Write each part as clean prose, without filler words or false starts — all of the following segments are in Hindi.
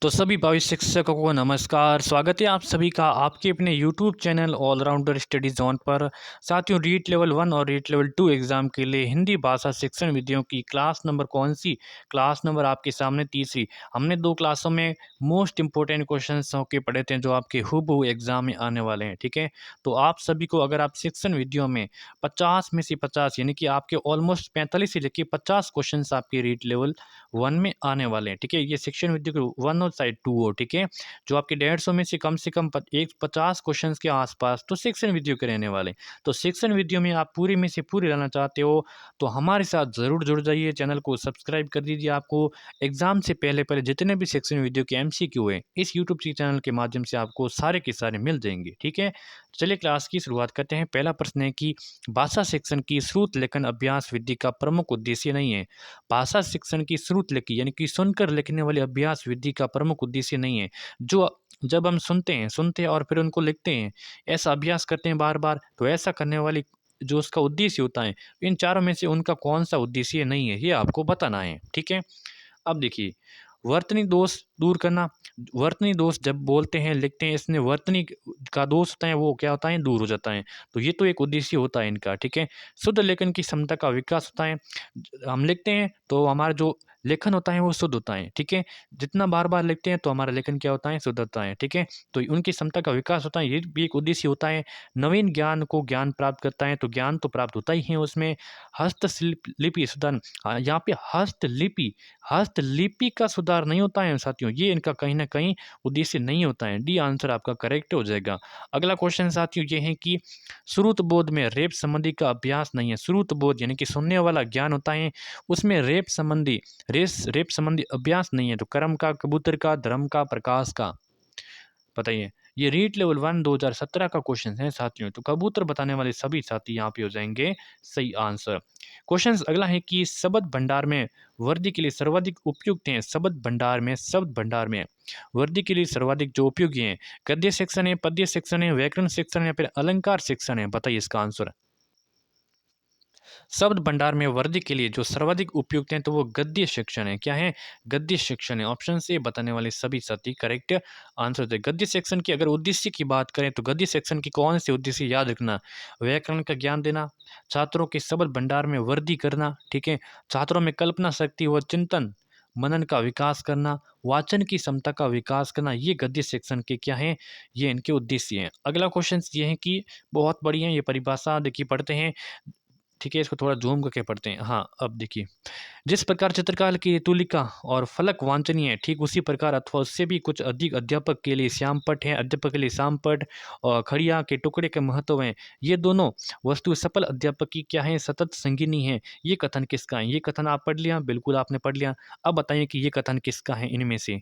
तो सभी भावी शिक्षकों को नमस्कार। स्वागत है आप सभी का आपके अपने YouTube channel all rounder study zone पर। साथियों, रीट लेवल 1 और रीट लेवल 2 एग्ज़ाम के लिए हिंदी भाषा शिक्षण विधियों की क्लास नंबर कौन सी? क्लास नंबर आपके सामने तीसरी। हमने 2 क्लासों में मोस्ट इंपॉर्टेंट क्वेश्चंस होके पढ़े थे जो आपके हूबहू एग्ज़ाम में आने वाले हैं, ठीक है? तो आप सभी को अगर आप शिक्षण विधियों में 50 में से 50 यानी कि आपके ऑलमोस्ट 45 से लेके 50 क्वेश्चंस आपके रीट लेवल 1 में आने वाले हैं, ठीक है? ये शिक्षण विधि को 1 और साइड 2 हो, ठीक है? जो आपके 150 में से कम प एक 50 क्वेश्चंस के आस-पास तो शिक्षण विधियों के रहने वाले हैं। तो शिक्षण विधियों में आप पूरी में से पूरी रहना चाहते हो, तो हमारे साथ ज़रूर जुड़ जाइए, चैनल को सब्सक्राइब कर दीजिए। आपको एग्ज़ाम से पहले-पहले जितने भी शिक्षण विधियों के एमसीक्यू हैं, इस यूट्यूब चैनल के माध्यम से आपको सारे के सारे मिल जाएँगे, ठीक है? चलिए क्लास की शुरुआत करते हैं। पहला प्रश्न है कि भाषा शिक्षण की श्रुत लेखन अभ्यास विधि का प्रमुख उद्देश्य नहीं है। भाषा शिक्षण की श्रुत लिखी यानी कि सुनकर लिखने वाली अभ्यास विधि का प्रमुख उद्देश्य नहीं है। जो जब हम सुनते हैं और फिर उनको लिखते हैं, ऐसा अभ्यास करते हैं बार-बार, तो ऐसा करने वाली जो उसका उद्देश्य होता है, इन चारों में से उनका कौन-सा उद्देश्य नहीं है, ये आपको बताना है, ठीक है? अब देखिए, वर्तनी दोष दूर करना। वर्तनी दोष जब बोलते हैं, लिखते हैं, इसमें वर्तनी का दोष होता है, वो क्या होता है, दूर हो जाता है। तो ये तो एक उद्देश्य होता है इनका, ठीक है? शुद्ध लेखन की क्षमता का विकास होता है। हम लिखते हैं तो हमारा जो लेखन होता है वो शुद्ध होता है, ठीक है? जितना बार-बार लिखते हैं तो हमारा लेखन क्या होता है, शुद्ध होता है, ठीक है? तो उनकी क्षमता का विकास होता है, ये भी एक उद्देश्य होता है। नवीन ज्ञान को ज्ञान प्राप्त करता है, तो ज्ञान तो प्राप्त होता ही है उसमें। हस्तशिल्प लिपि सुधार, यहाँ पे हस्तलिपि का सुधार नहीं होता है साथियों, ये इनका कहीं न कहीं उद्देश्य नहीं होता है। डी आंसर आपका करेक्ट हो जाएगा। अगला क्वेश्चन साथियों ये है कि श्रुत बोध में रेप संबंधी का अभ्यास नहीं है। श्रुत बोध यानी कि सुनने वाला ज्ञान होता है, उसमें रेप संबंधी अभ्यास नहीं है। तो कर्म का, कबूतर का, धर्म का, प्रकाश का, बताइए। ये रीट लेवल 1 2017 का क्वेश्चन है साथियों। तो कबूतर बताने वाले सभी साथी यहाँ पे हो जाएंगे सही आंसर। क्वेश्चन अगला है कि शब्द भंडार में वर्दी के लिए सर्वाधिक उपयुक्त हैं। शब्द भंडार में वर्दी के लिए सर्वाधिक जो उपयोगी हैं, गद्य सेक्शन है, पद्य सेक्शन है, व्याकरण सेक्शन है, या फिर अलंकार सेक्शन है? बताइए इसका आंसर। शब्द भंडार में वर्दी के लिए जो सर्वाधिक उपयुक्त हैं, तो वो गद्य शिक्षण है। क्या है? गद्य शिक्षण है। ऑप्शन से बताने वाले सभी साथी करेक्ट आंसर थे। गद्य सेक्शन की अगर उद्देश्य की बात करें, तो गद्य सेक्शन की कौन से उद्देश्य याद रखना? व्याकरण का ज्ञान देना, छात्रों के शब्द भंडार में वृद्धि करना, ठीक है? छात्रों में कल्पना शक्ति व चिंतन मनन का विकास करना, वाचन की क्षमता का विकास करना, ये गद्य सेक्शन के क्या हैं? ये इनके उद्देश्य हैं। अगला क्वेश्चन ये है कि बहुत बढ़िया, ये परिभाषा देखिए पढ़ते हैं, ठीक है? इसको थोड़ा ज़ूम करके पढ़ते हैं। हाँ, अब देखिए, जिस प्रकार चित्रकार की तुलिका और फलक वांछनीय है, ठीक उसी प्रकार अथवा उससे भी कुछ अधिक अध्यापक के लिए श्यामपट्ट है। अध्यापक के लिए श्यामपट्ट और खड़िया के टुकड़े के महत्व हैं। ये दोनों वस्तु सफल अध्यापक की क्या है? सतत संगिनी है। ये कथन किसका है? ये कथन आप पढ़ लिया? बिल्कुल आपने पढ़ लिया। अब बताइए कि ये कथन किसका है इनमें से?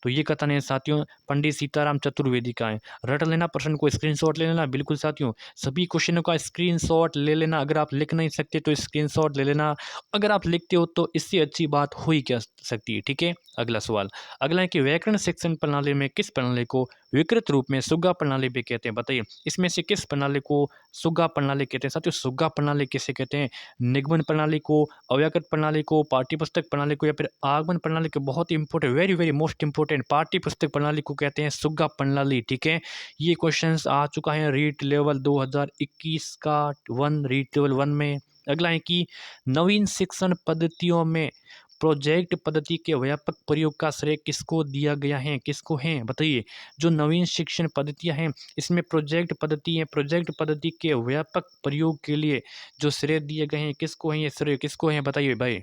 तो ये कथन है साथियों पंडित सीताराम चतुर्वेदी का है। रट लेना, प्रश्न को स्क्रीनशॉट ले लेना। बिल्कुल साथियों, सभी क्वेश्चनों का स्क्रीनशॉट ले लेना। अगर आप लिख नहीं सकते तो स्क्रीनशॉट ले लेना। अगर आप लिखते हो तो इससे अच्छी बात हो ही क्या सकती है, ठीक है? अगला सवाल, अगला है कि व्याकरण शिक्षण प्रणाली में किस प्रणाली को विकृत रूप में सुग्गा प्रणाली भी कहते हैं? बताइए, इसमें से किस प्रणाली को सुग्गा प्रणाली कहते हैं? साथियों, सुग्गा प्रणाली किसे कहते हैं? निगमन प्रणाली को, अव्याकृत प्रणाली को, पाठ्यपुस्तक प्रणाली को, या फिर आगमन प्रणाली को? बहुत important, very very most important, पाठ्यपुस्तक प्रणाली को कहते हैं सुग्गा प्रणाली, ठीक है? ये क्वेश्चंस आ चुका है रीट लेवल 2021 का 1, रीट लेवल 1 में। अगला है कि नवीन शिक्षण पद्धतियों में प्रोजेक्ट पद्धति के व्यापक प्रयोग का श्रेय किसको दिया गया है? किसको है? बताइए। जो नवीन शिक्षण पद्धतियां हैं, इसमें प्रोजेक्ट पद्धति है। प्रोजेक्ट पद्धति के व्यापक प्रयोग के लिए जो श्रेय दिए गए हैं, किसको हैं ये श्रेय? किसको हैं बताइए भाई?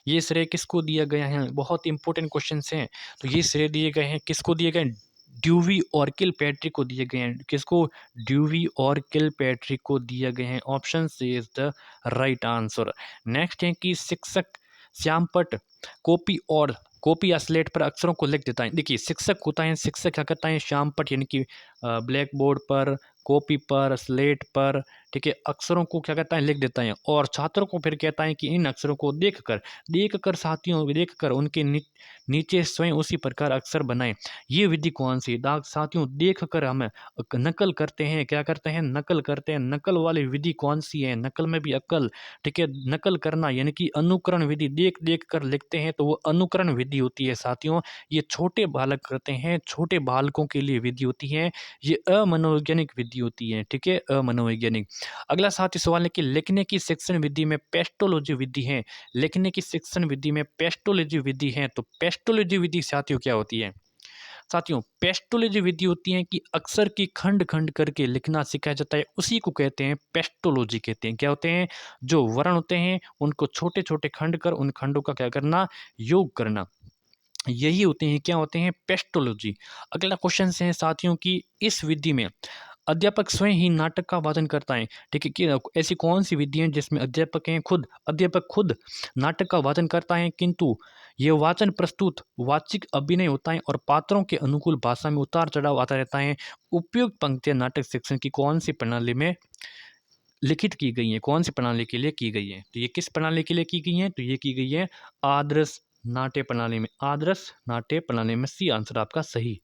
ये श्रेय किसको दिया गया है? बहुत इंपॉर्टेंट क्वेश्चंस हैं। तो ये श्रेय दिए गए हैं, किसको दिए गए हैं? ड्यूवी और किलपैट्रिक को दिए गए हैं। किसको? ड्यूवी और किलपैट्रिक को दिए गए हैं। Option C is the right answer. Next है कि शिक्षक श्यामपट्ट कॉपी या स्लेट पर अक्षरों को लिख देता है। देखिए, शिक्षक होता है, शिक्षक क्या करता है? श्यामपट्ट यानी कि ब्लैक बोर्ड पर, कॉपी पर, स्लेट पर, ठीक है, अक्षरों को क्या कहता है, लिख देता है और छात्रों को फिर कहता है कि इन अक्षरों को देखकर साथियों, देखकर उनके नीचे स्वयं उसी प्रकार अक्षर बनाएं। ये विधि कौन सी दाग साथियों, देखकर हम नकल करते हैं, क्या करते हैं, नकल करते हैं। नकल वाली विधि कौन सी है, नकल में भी अकल, ठीक है, नकल करना यानी कि अनुकरण विधि, देख देख कर लिखते हैं तो वो अनुकरण विधि होती है साथियों। ये छोटे बालक करते हैं, छोटे बालकों के लिए विधि होती है, ये अमनोवैज्ञानिक विधि होती है, ठीक है, अमनोवैज्ञानिक। अगला साथी सवाल है कि लिखने की शिक्षण विधि में पेस्टोलॉजी विधि है, लिखने की शिक्षण विधि में पेस्टोलॉजी विधि है, तो पेस्टोलॉजी विधि साथियों क्या होती है? साथियों, पेस्टोलॉजी विधि होती है कि अक्षर की खंड खंड करके लिखना सिखाया जाता है, उसी को कहते हैं पेस्टोलॉजी कहते हैं। क्या होते हैं? जो वर्ण होते हैं उनको छोटे छोटे खंड कर उन खंडों का क्या करना, योग करना, यही होते हैं, क्या होते हैं, पेस्टोलॉजी। अगला क्वेश्चन है साथियों की इस विधि में अध्यापक स्वयं ही नाटक का वाचन करता है, ठीक है, कि ऐसी कौन सी विधि है जिसमें अध्यापक खुद नाटक का वाचन करता है, किंतु ये वाचन प्रस्तुत वाचिक अभिनय होता है और पात्रों के अनुकूल भाषा में उतार चढ़ाव आता रहता है। उपयुक्त पंक्तियां नाटक शिक्षण की कौन सी प्रणाली में लिखित की गई हैं, कौन सी प्रणाली के लिए की गई है? तो ये किस प्रणाली के लिए की गई है? तो ये की गई है आदर्श नाट्य प्रणाली में, आदर्श नाट्य प्रणाली में। सी आंसर आपका सही।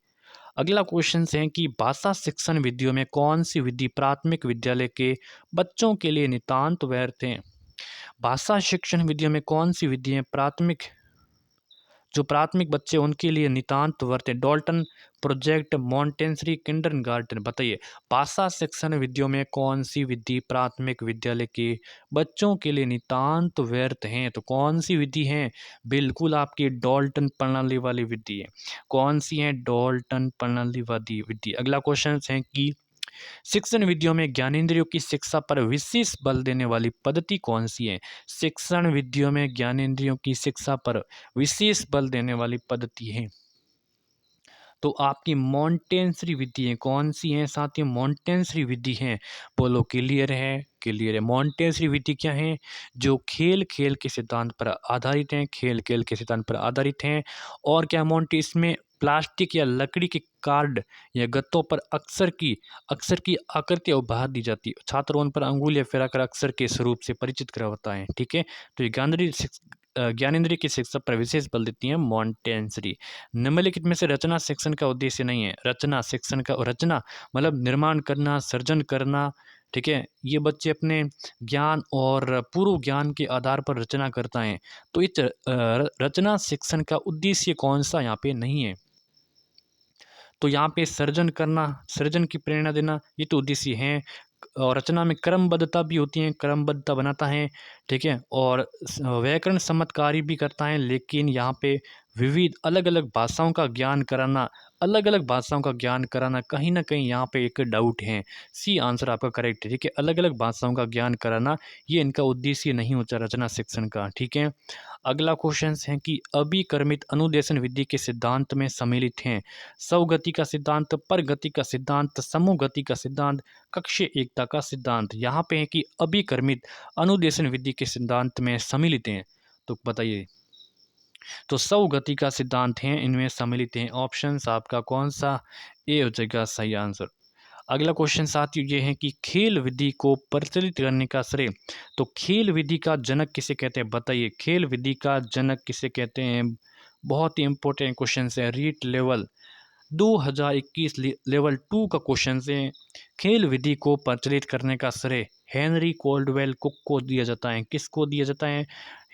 अगला क्वेश्चन है कि भाषा शिक्षण विधियों में कौन सी विधि प्राथमिक विद्यालय के बच्चों के लिए नितांत व्यर्थ है? भाषा शिक्षण विधियों में कौन सी विधियां जो प्राथमिक बच्चे उनके लिए नितांत वर्त है? डॉल्टन प्रोजेक्ट, मॉन्टेसरी, किंडरगार्टन, बताइए भाषा शिक्षण विधियों में कौन सी विधि प्राथमिक विद्यालय के बच्चों के लिए नितांत व्यर्थ हैं? तो कौन सी विधि है? बिल्कुल आपकी डॉल्टन प्रणाली वाली विधि है। कौन सी है? डॉल्टन प्रणाली वाली विधि। अगला क्वेश्चन है कि शिक्षण विधियों में ज्ञानेंद्रियों की शिक्षा पर विशेष बल देने वाली पद्धति कौन सी है? शिक्षण विधियों में ज्ञानेंद्रियों की शिक्षा पर विशेष बल देने वाली पद्धति है तो आपकी मॉन्टेसरी विधि है। कौन सी है साथियों? मॉन्टेसरी विधि है। बोलो क्लियर है? क्लियर है। मॉन्टेसरी विधि क्या है? जो खेल खेल के सिद्धांत पर आधारित हैं, खेल खेल के सिद्धांत पर आधारित हैं। और क्या मॉन्टे इसमें प्लास्टिक या लकड़ी के कार्ड या गत्तों पर अक्षर की आकृति उभार दी जाती है, छात्र उन पर अंगुलियां फिराकर अक्षर के स्वरूप से परिचित करवाता है, ठीक है। तो ये ज्ञानेंद्रिय की शिक्षा पर विशेष बल देती है मॉन्टेसरी। निम्नलिखित में से रचना शिक्षण का उद्देश्य नहीं है। रचना मतलब निर्माण करना, सृजन करना, ठीक है, ये बच्चे अपने ज्ञान और पूर्व ज्ञान के आधार पर रचना करता है। तो इस रचना शिक्षण का उद्देश्य कौन सा यहाँ पे नहीं है? तो यहाँ पे सृजन करना, सृजन की प्रेरणा देना, ये तो उद्देश्य है। और रचना में क्रमबद्धता भी होती है, क्रमबद्धता बनाता है, ठीक है, और व्याकरण सम्मत कार्य भी करता है। लेकिन यहाँ पे विविध अलग अलग भाषाओं का ज्ञान कराना, अलग अलग भाषाओं का ज्ञान कराना, कहीं ना कहीं यहाँ पे एक डाउट है। सी आंसर आपका करेक्ट है, ठीक है, अलग अलग भाषाओं का ज्ञान कराना ये इनका उद्देश्य नहीं होता रचना शिक्षण का, ठीक है। अगला क्वेश्चन है कि अभिकर्मित अनुदेशन विधि के सिद्धांत में सम्मिलित हैं स्वगति का सिद्धांत, परगति का सिद्धांत, समूह गति का सिद्धांत, कक्षीय एकता का सिद्धांत। यहाँ पे है कि अभिकर्मित अनुदेशन विधि के सिद्धांत में सम्मिलित हैं, तो बताइए। तो स्वगति का सिद्धांत है, इनमें सम्मिलित हैं। ऑप्शन आपका कौन सा? ए हो जाएगा सही आंसर। अगला क्वेश्चन साथियों ये है कि खेल विधि को प्रचलित करने का श्रेय, तो खेल विधि का जनक किसे कहते हैं? बताइए खेल विधि का जनक किसे कहते हैं? बहुत ही इंपॉर्टेंट क्वेश्चन है, रीट लेवल 2021 लेवल 2 का क्वेश्चन से। खेल विधि को प्रचलित करने का श्रेय हेनरी कोल्डवेल कुक को दिया जाता है। किसको दिया जाता है?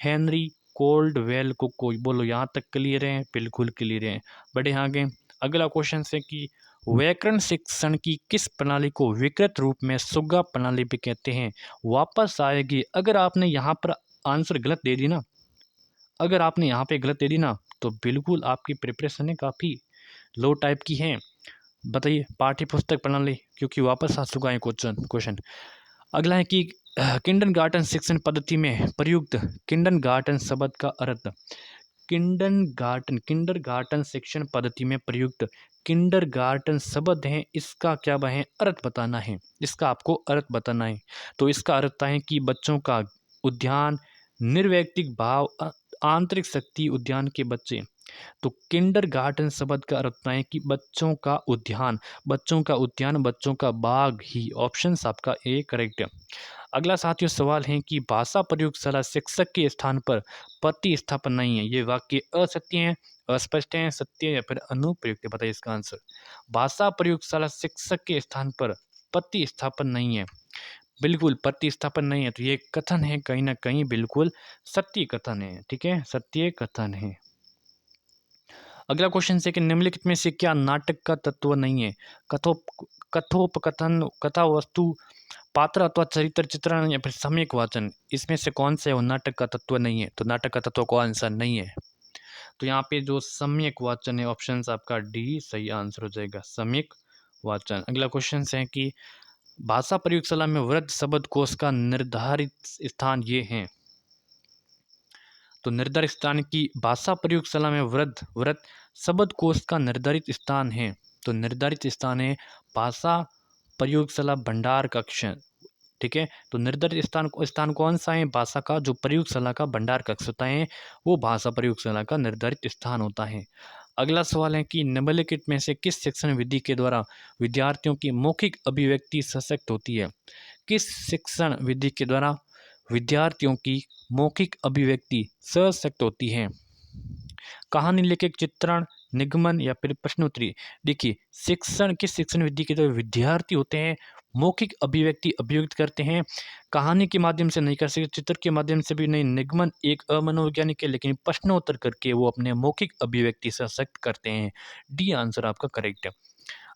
हेनरी कोल्डवेल कुक को। बोलो यहाँ तक क्लियर है? बिल्कुल क्लियर है। बढ़े आगे। अगला क्वेश्चन है कि व्याकरण शिक्षण की किस प्रणाली को विकृत रूप में सुग्गा प्रणाली भी कहते हैं? वापस आएगी अगर आपने यहाँ पर आंसर गलत दे दी ना, अगर आपने यहाँ पे गलत दे दी ना, तो बिल्कुल आपकी प्रिपरेशन है काफ़ी लो टाइप की है। बताइए पाठ्य पुस्तक प्रणाली, क्योंकि वापस आ चुका है क्वेश्चन। अगला है कि किंडरगार्टन शिक्षण पद्धति में प्रयुक्त किंडरगार्टन शब्द का अर्थ। किंडरगार्टन शिक्षण पद्धति में प्रयुक्त किंडरगार्टन शब्द है, इसका क्या है अर्थ बताना है, इसका आपको अर्थ बताना है। तो इसका अर्थ है कि बच्चों का उद्यान, निर्वैयक्तिक भाव, आंतरिक शक्ति उद्यान के बच्चे। तो किंडरगार्टन शब्द का अर्थ होता है कि बच्चों का उद्यान, बच्चों का उद्यान, बच्चों का बाग ही। ऑप्शन आपका ए करेक्ट है। अगला साथियों सवाल है कि भाषा प्रयोगशाला शिक्षक के स्थान पर प्रतिस्थापन नहीं है। ये वाक्य असत्य है, अस्पष्ट है, सत्य या फिर अनुप्रयुक्त है। बताइए इसका आंसर। भाषा प्रयोगशाला शिक्षक के स्थान पर प्रतिस्थापन नहीं है, बिल्कुल प्रतिस्थापन नहीं है। तो ये कथन है कहीं ना कहीं बिल्कुल सत्य कथन है। ठीक है, सत्य कथन है। अगला क्वेश्चन है कि निम्नलिखित में से क्या नाटक का तत्व नहीं है? कथोपकथन, कथा वस्तु, पात्र अथवा चरित्र चित्रण या फिर सम्यक वाचन, इसमें से कौन सा है वो नाटक का तत्व नहीं है? तो नाटक का तत्व कौन सा नहीं है? तो यहाँ पे जो सम्यक वाचन है, ऑप्शन आपका डी सही आंसर हो जाएगा, सम्यक वाचन। अगला क्वेश्चन है कि भाषा प्रयोगशाला में वृद्ध शब्दकोश का निर्धारित स्थान ये है। तो निर्धारित स्थान की भाषा प्रयोगशाला में वृद्ध वृद्ध शब्दकोश का निर्धारित स्थान है। तो निर्धारित स्थान है भाषा प्रयोगशाला भंडार कक्ष। ठीक है, तो निर्धारित स्थान कौन सा है? भाषा का जो प्रयोगशाला का भंडार कक्ष होता है वो भाषा प्रयोगशाला का निर्धारित स्थान होता है। अगला सवाल है कि निम्नलिखित में से किस शिक्षण विधि के द्वारा विद्यार्थियों की मौखिक अभिव्यक्ति सशक्त होती है? किस शिक्षण विधि के द्वारा विद्यार्थियों की मौखिक अभिव्यक्ति सशक्त होती है? कहानी लेखक, चित्रण, निगमन या फिर प्रश्नोत्तरी। देखिए, किस शिक्षण विधि के द्वारा विद्यार्थी होते हैं मौखिक अभिव्यक्ति अभिव्यक्त करते हैं? कहानी के माध्यम से नहीं कर सकते, चित्र के माध्यम से भी नहीं। निगमन एक अमनोवैज्ञानिक है, लेकिन प्रश्नोत्तर करके वो अपने मौखिक अभिव्यक्ति सशक्त करते हैं। डी आंसर आपका करेक्ट है।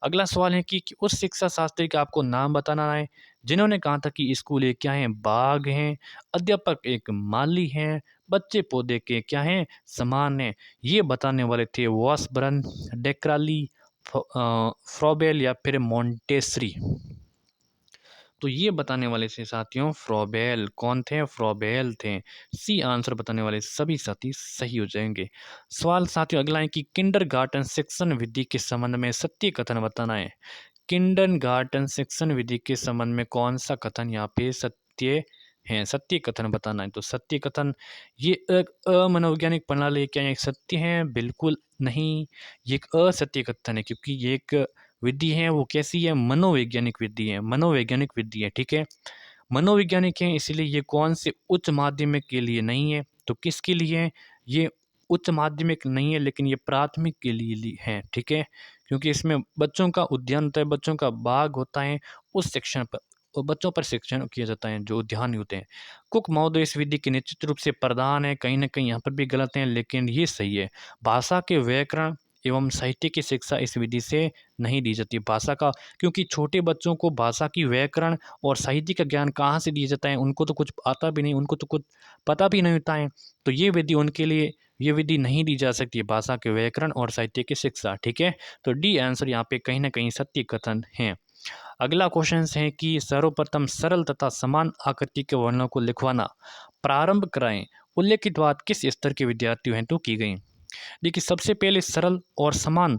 अगला सवाल है कि उस शिक्षा शास्त्री का आपको नाम बताना है जिन्होंने कहा था कि स्कूल एक क्या है? बाग हैं, अध्यापक एक माली हैं, बच्चे पौधे के क्या हैं? समान हैं। ये बताने वाले थे वॉसबर्न, डेक्राली, फ्रॉबेल या फिर मोंटेसरी। तो ये बताने वाले थे साथियों फ्रॉबेल। कौन थे? फ्रॉबेल थे। सी आंसर बताने वाले सभी साथी सही हो जाएंगे। सवाल साथियों अगला है कि किंडरगार्टन शिक्षण विधि के संबंध में सत्य कथन बताना है। किंडरगार्टन शिक्षण विधि के संबंध में कौन सा कथन यहाँ पे सत्य है? सत्य कथन बताना है। तो सत्य कथन, ये एक अमनोवैज्ञानिक प्रणाली क्या है? सत्य है? बिल्कुल नहीं, ये एक असत्य कथन है, क्योंकि ये एक विधि है वो कैसी है? मनोवैज्ञानिक विधि है, मनोवैज्ञानिक विधि है। ठीक है, मनोवैज्ञानिक है, इसलिए ये कौन से उच्च माध्यमिक के लिए नहीं है? तो किसके लिए है? ये उच्च माध्यमिक नहीं है, लेकिन ये प्राथमिक के लिए है। ठीक है, क्योंकि इसमें बच्चों का उद्यान होता है, बच्चों का बाग होता है, उस सेक्शन पर और बच्चों पर शिक्षण किया जाता है जो उद्यान होते हैं। कुक महोदय इस विधि के निश्चित रूप से प्रधान है, कहीं ना कहीं यहाँ पर भी गलत है, लेकिन ये सही है। भाषा के व्याकरण एवं साहित्य की शिक्षा इस विधि से नहीं दी जाती भाषा का, क्योंकि छोटे बच्चों को भाषा की व्याकरण और साहित्य का ज्ञान कहाँ से दिया जाता है? उनको तो कुछ आता भी नहीं, उनको तो कुछ पता भी नहीं होता है। तो ये विधि उनके लिए, ये विधि नहीं दी जा सकती है, भाषा के व्याकरण और साहित्य की शिक्षा। ठीक है, तो डी आंसर यहाँ पे कहीं ना कहीं सत्य कथन है। अगला क्वेश्चन है कि सर्वप्रथम सरल तथा समान आकृति के वर्णों को लिखवाना प्रारंभ कराएं। उल्लेखित बात किस स्तर के विद्यार्थियों हेतु की गई? देखिए, सबसे पहले सरल और समान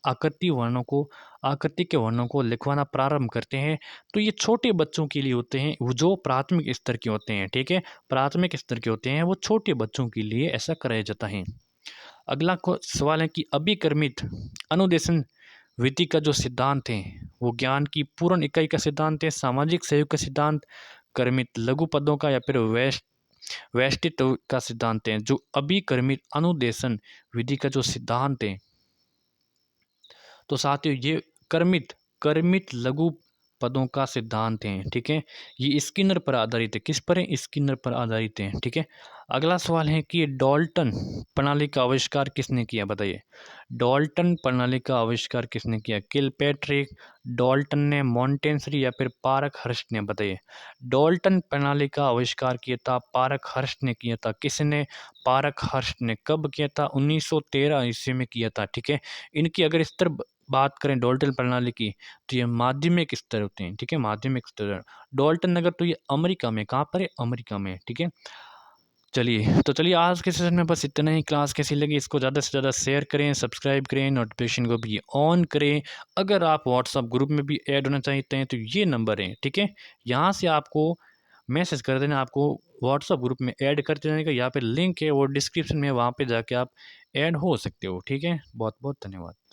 आकृति के वर्णों को लिखवाना प्रारंभ करते हैं। तो ये छोटे बच्चों के लिए होते हैं, वो जो प्राथमिक स्तर के होते हैं। ठीक है, प्राथमिक स्तर के होते हैं, वो छोटे बच्चों के लिए ऐसा कराया जाता है। अगला सवाल है कि अभिकर्मित अनुदेशन विधि का जो सिद्धांत है वो ज्ञान की पूर्ण इकाई का सिद्धांत है, सामाजिक सहयोग का सिद्धांत, कर्मित लघु पदों का, या फिर व्यष्टित्व का सिद्धांत है। जो अभिकर्मित अनुदेशन विधि का जो सिद्धांत है, तो साथियों ये कर्मित कर्मित लघु पदों का सिद्धांत है। ठीक है, ये स्किनर पर आधारित है। किस पर है? स्किनर पर आधारित है। ठीक है, अगला सवाल है कि डाल्टन प्रणाली का आविष्कार किसने किया? बताइए, डाल्टन प्रणाली का आविष्कार किसने किया? किलपैट्रिक, डाल्टन ने, मॉन्टेसरी या फिर पारक हर्स्ट ने? बताइए, डाल्टन प्रणाली का आविष्कार किया था पारक हर्स्ट ने किया था। किसने? पारक हर्स्ट ने। कब किया था? 1913 ईस्वी में किया था। ठीक है, इनकी अगर स्तर बात करें डाल्टन प्रणाली की, तो ये माध्यमिक स्तर होते हैं। ठीक है, माध्यमिक स्तर। डाल्टन नगर तो ये अमेरिका में, कहाँ पर है? अमेरिका में। ठीक है, चलिए आज के सेशन में बस इतना ही। क्लास कैसी लगी इसको ज़्यादा से ज़्यादा शेयर करें, सब्सक्राइब करें, नोटिफिकेशन को भी ऑन करें। अगर आप व्हाट्सअप ग्रुप में भी ऐड होना चाहते हैं तो ये नंबर है। ठीक है, यहाँ से आपको मैसेज कर देना, आपको व्हाट्सअप ग्रुप में ऐड करते जाने का, यहाँ पे लिंक है वो डिस्क्रिप्शन में, वहाँ पे जाके आप ऐड हो सकते हो। ठीक है, बहुत बहुत धन्यवाद।